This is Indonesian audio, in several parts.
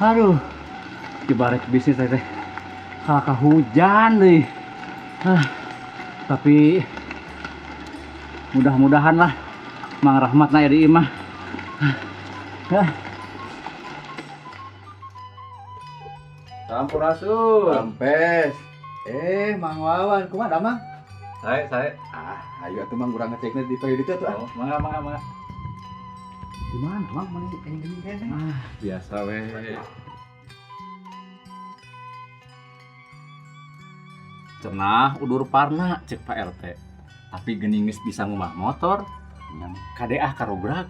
Aduh, ibarat bisnis teh kakak hujan deh. Tapi mudah-mudahan lah Mang Rahmat na di imah. Sampurasun. Sampes. Mang Wawan, kumaha Mang? Saya. Ayo atuh Mang urang ngecekna di peuy ditu atuh. Oh, mangga. Di mana Mang? Mana gini kene? Biasa we. Cenah udur parna cek Pak RT. Tapi geuning geus bisa ngumah motor, Nyam. KDA karobrak.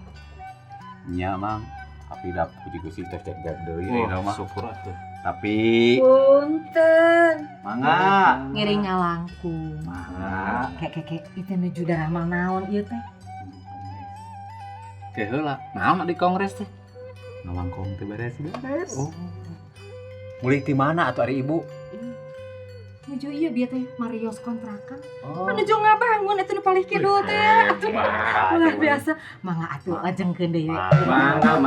Nya Mang. Tapi da puji Gusti teh cek deui Wah, mah. syukur atuh. Tapi Punten. mangga. Ngiring ngalangkung. Mangga. Kek itu nuju darah mal naon ieu teh. Ke heula, naon di kongres teh? Ngawangkong teh beres. Oh. Mulih ti mana atuh ari Ibu? Nuju ieu bieu teh Marios kontrakan. Oh. Menuju ngabangun itu nu palih kidul teh. Atuh luar biasa. Mangga atuh lajengkeun deui. Mangga.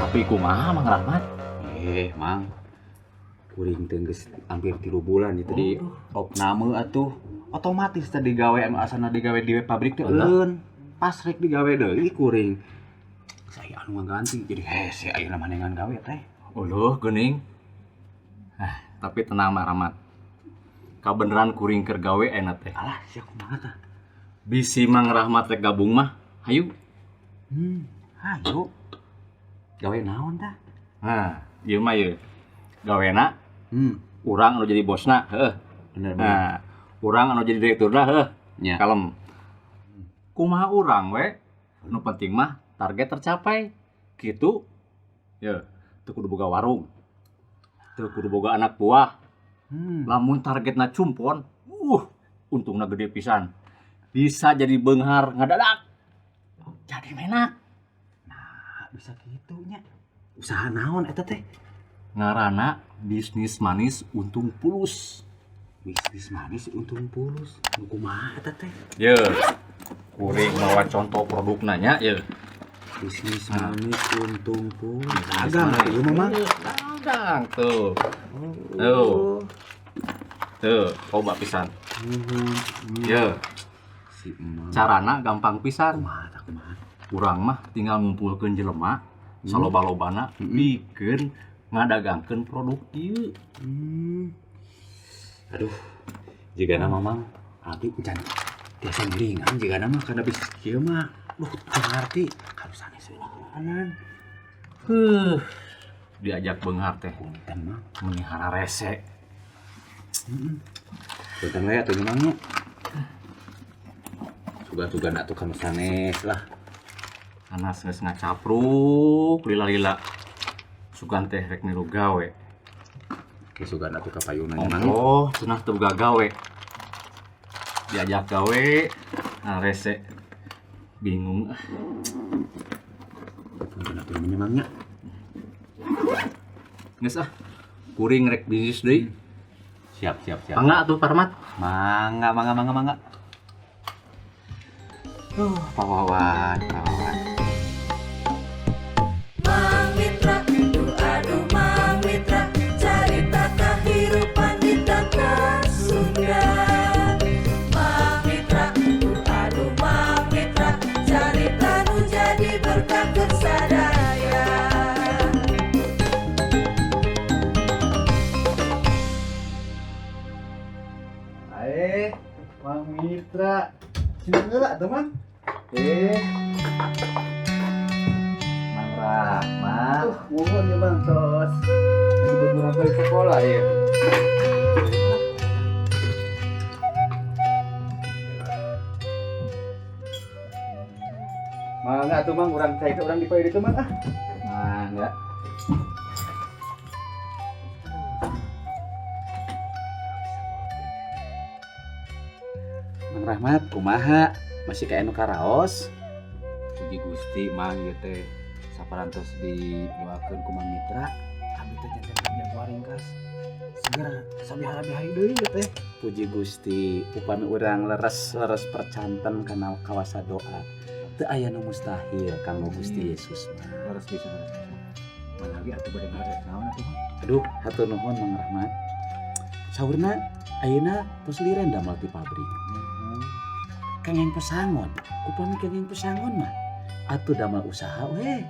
Tapi kumaha Mang Rahmat? Mang. Kuring teh geus hampir 3 bulan itu di opname atuh. Otomatis tadi digawe anu asana digawe di pabrik teh euleun. Pas rek digawe deui kuring. Saya anu ngganti jadi hese ayeuna manengan gawe teh. Uluh geuning. Tapi tenang Mang Rahmat. Kabeneran kuring keur gawe enak teh. Alah, sia kumaha tah? Bisi Mang Rahmat rek gabung mah, hayu. Hayu. Gawe naon tah? Ieu mah ieu. Gawena urang anu jadi bosna, heuh. Bener. Urang anu jadi direkturna, heuh. Nya. Kalem. Kumaha urang we? Nu penting mah target tercapai. Kitu. Ye, teu kudu boga warung. Teu kudu boga anak buah. Lamun targetna cumpon, untungna gede pisan. Bisa jadi beunghar ngadadak. Jadi menak. Bisa kitu nya. Usaha naon eta teh? Ngaranna bisnis manis untung pulus. Bisnis manis untung pulus. Nu kumaha eta teh? Ye, kuring mawa contoh produkna nya ye. Bisnis manis untung pulus. Bisnis Dagang manis. ieu mah Mang. Dagang tuh. Tuh, coba pisan. Ye, Si Emang. carana gampang pisan. Kumaha? Urang mah tinggal ngumpulkeun jelema, saloba-lobana pikeun ngadagangkeun produk ieu. Aduh. Jigana Mamang, abdi encan tiasa ngiringan jigana mah kana bisnis kieu mah. Duh, teu ngarti harus sanes kanan. Diajak beunghar teh Punten mah. melihara rese. Punten we atuh Mamangnya. Sugan-sugan atuh kana sanes lah. Anas geus ngacapruk lila-lila. Sugan teh rek niru gawe. Sugan atuh ka payuna Mang. Oh, cenah teu boga gawe. Diajak gawe, rese. Bingung. Punten atuh Mamangnya. Geus kuring rek bisnis deui. Siap. Mangga atuh Parmat. Mangga. Pak Wawan. Mang Mitra, aduh Mang Mitra, carita kahirupan di tanah Sunda. Mang Mitra, aduh Mang Mitra, carita nu jadi berkah keur sadaya. Mang Mitra. Sini heula teman. Mang Rahmat. Mohon ya Bang tos. Ini beberapa kali sekolah ya. Mangga tuh Mang, urang cai urang di poe ditu Mang ah. Mangga. Mang Rahmat, kumaha? Masih kayak nu karaos? Puji Gusti Mang ieu teh saparantos didoakeun ku Mang Mitra. Abdi teh janten jago ringkas. segera sabihara-bihari deui ya teh. Puji Gusti, upami urang leres percanten kana kawasa doa. Teu aya nu mustahil kanggo Gusti Yesus mah. Harus bisa. Mana lagi atuh bade ngaret naon atuh mah. Aduh, hatur nuhun Mang Rahmat. Saurna ayeuna tos liren damel ti pabrik. Kengeng pesangon, upami kengeng pesangon mah atuh damel usaha we.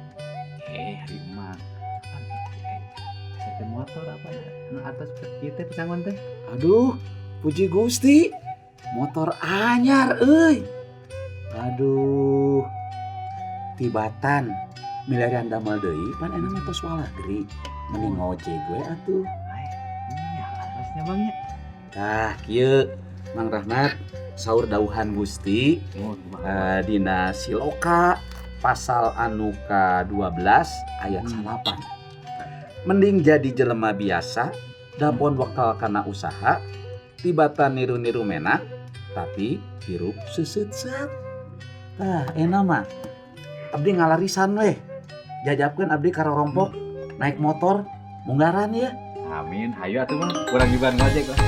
Hari mah. Saya motor apa ya? Nu atas kita pesangon teh. Aduh, puji Gusti. Motor anyar euy. Aduh. Tibatan milarian damel deui pan enak mah tos walagri. Mending ngojek gue atuh. Iya, alasnya Bang ya. Tah, kieu Mang Rahmat saur dauhan Gusti dina Siloka pasal anu ka-12 ayat 8. Mending jadi jelema biasa dapon wakal kana usaha tibatan niru-niru menak tapi hirup seuseut-seut. Tah, enak mah abdi ngalarisan weh. Jajapkeun abdi karorompok naik motor munggaran ya. Amin, hayu atuh mah. Kurang giban ngojek lah.